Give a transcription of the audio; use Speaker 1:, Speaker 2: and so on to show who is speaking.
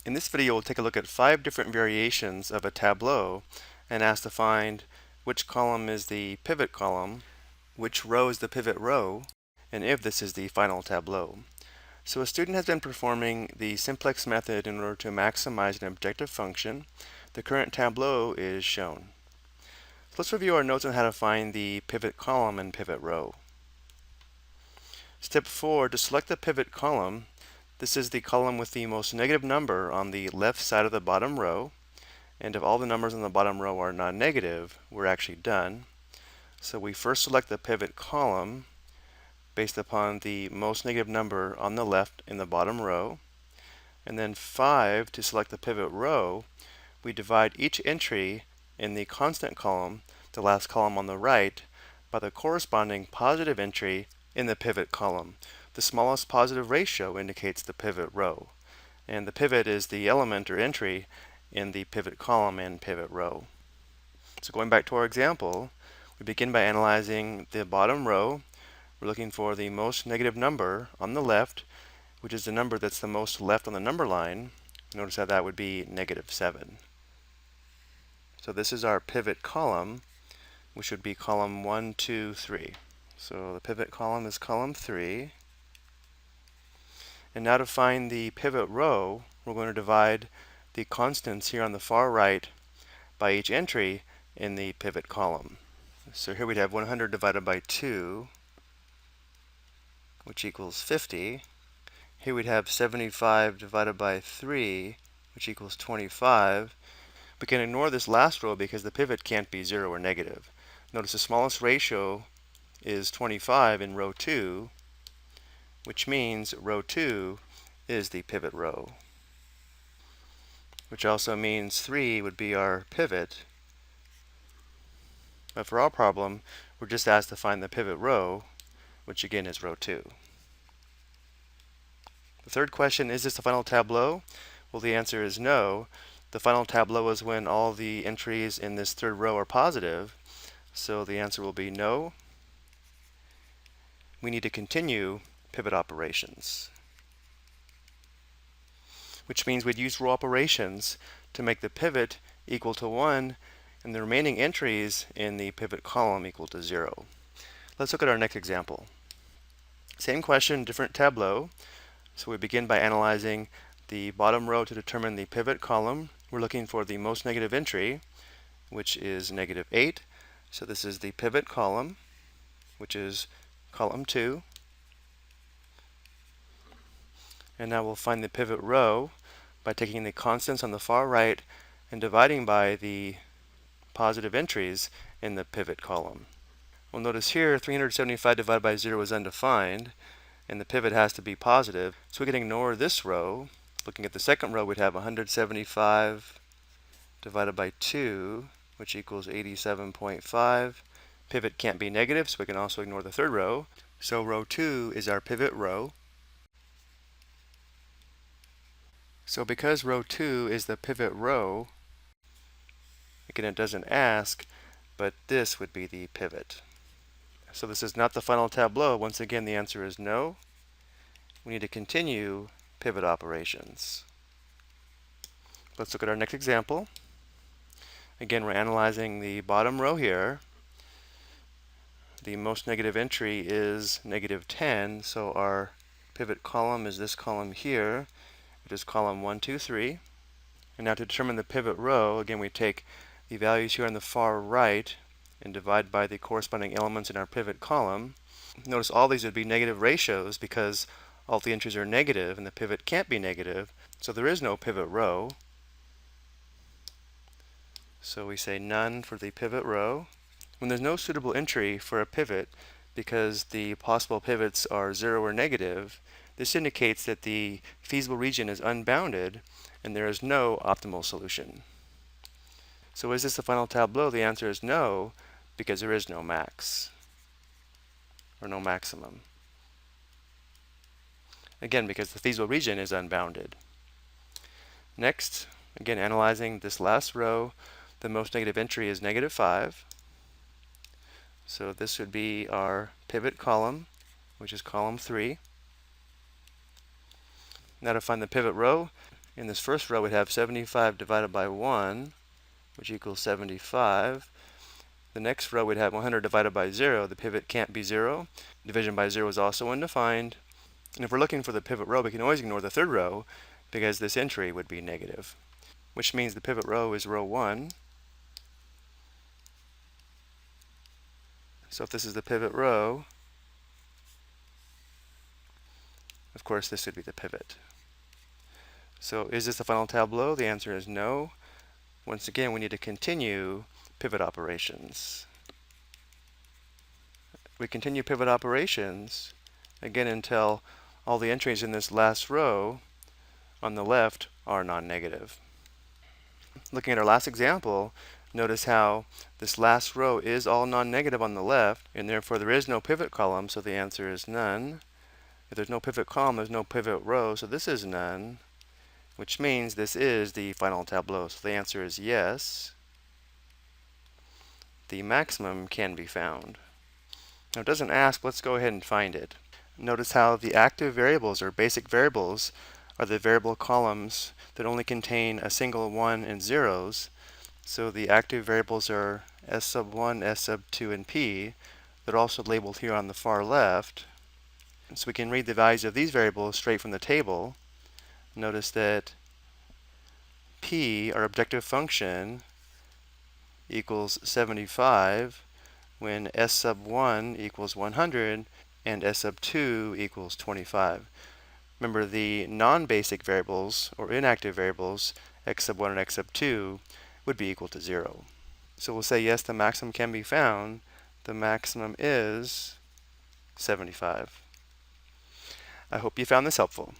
Speaker 1: In this video, we'll take a look at 5 different variations of a tableau and ask to find which column is the pivot column, which row is the pivot row, and if this is the final tableau. So a student has been performing the simplex method in order to maximize an objective function. The current tableau is shown. So let's review our notes on how to find the pivot column and pivot row. Step 4, to select the pivot column, this is the column with the most negative number on the left side of the bottom row. And if all the numbers on the bottom row are non-negative, we're actually done. So we first select the pivot column based upon the most negative number on the left in the bottom row. And then 5, to select the pivot row, we divide each entry in the constant column, the last column on the right, by the corresponding positive entry in the pivot column. The smallest positive ratio indicates the pivot row, and the pivot is the element or entry in the pivot column and pivot row. So going back to our example, we begin by analyzing the bottom row. We're looking for the most negative number on the left, which is the number that's the most left on the number line. Notice how that would be -7. So this is our pivot column, which would be column 1, 2, 3. So the pivot column is column 3. And now to find the pivot row, we're going to divide the constants here on the far right by each entry in the pivot column. So here we'd have 100 divided by 2, which equals 50. Here we'd have 75 divided by 3, which equals 25. We can ignore this last row because the pivot can't be 0 or negative. Notice the smallest ratio is 25 in row 2, which means row 2 is the pivot row, which also means 3 would be our pivot. But for our problem, we're just asked to find the pivot row, which again is row 2. The third question, is this the final tableau? Well, the answer is no. The final tableau is when all the entries in this third row are positive, so the answer will be no. We need to continue pivot operations, which means we'd use row operations to make the pivot equal to 1 and the remaining entries in the pivot column equal to 0. Let's look at our next example. Same question, different tableau. So we begin by analyzing the bottom row to determine the pivot column. We're looking for the most negative entry, which is -8. So this is the pivot column, which is column 2. And now we'll find the pivot row by taking the constants on the far right and dividing by the positive entries in the pivot column. Well, notice here 375 divided by 0 is undefined, and the pivot has to be positive, so we can ignore this row. Looking at the second row, we'd have 175 divided by 2, which equals 87.5. Pivot can't be negative, so we can also ignore the third row. So row 2 is our pivot row. So because row 2 is the pivot row, again, it doesn't ask, but this would be the pivot. So this is not the final tableau. Once again, the answer is no. We need to continue pivot operations. Let's look at our next example. Again, we're analyzing the bottom row here. The most negative entry is -10, so our pivot column is this column here, which is column 1, 2, 3. And now to determine the pivot row, again, we take the values here on the far right and divide by the corresponding elements in our pivot column. Notice all these would be negative ratios because all the entries are negative and the pivot can't be negative, so there is no pivot row. So we say none for the pivot row. When there's no suitable entry for a pivot because the possible pivots are 0 or negative, this indicates that the feasible region is unbounded and there is no optimal solution. So is this the final tableau? The answer is no, because there is no max, or no maximum. Again, because the feasible region is unbounded. Next, again, analyzing this last row, the most negative entry is -5. So this would be our pivot column, which is column 3. Now to find the pivot row, In this first row, we'd have 75 divided by 1, which equals 75. The next row, we'd have 100 divided by 0. The pivot can't be 0. Division by 0 is also undefined. And if we're looking for the pivot row, we can always ignore the third row because this entry would be negative, which means the pivot row is row 1. So if this is the pivot row, of course this would be the pivot. So is this the final tableau? The answer is no. Once again, we need to continue pivot operations. We continue pivot operations again until all the entries in this last row on the left are non-negative. Looking at our last example, notice how this last row is all non-negative on the left, and therefore there is no pivot column, so the answer is none. If there's no pivot column, there's no pivot row, so this is none, which means this is the final tableau. So the answer is yes. The maximum can be found. Now it doesn't ask, let's go ahead and find it. Notice how the active variables, or basic variables, are the variable columns that only contain a single 1 and zeros. So the active variables are s sub 1, s sub 2, and p. They're also labeled here on the far left. So we can read the values of these variables straight from the table. Notice that p, our objective function, equals 75 when s sub 1 equals 100 and s sub 2 equals 25. Remember, the non-basic variables, or inactive variables, x sub 1 and x sub 2, would be equal to 0. So we'll say yes, the maximum can be found. The maximum is 75. I hope you found this helpful.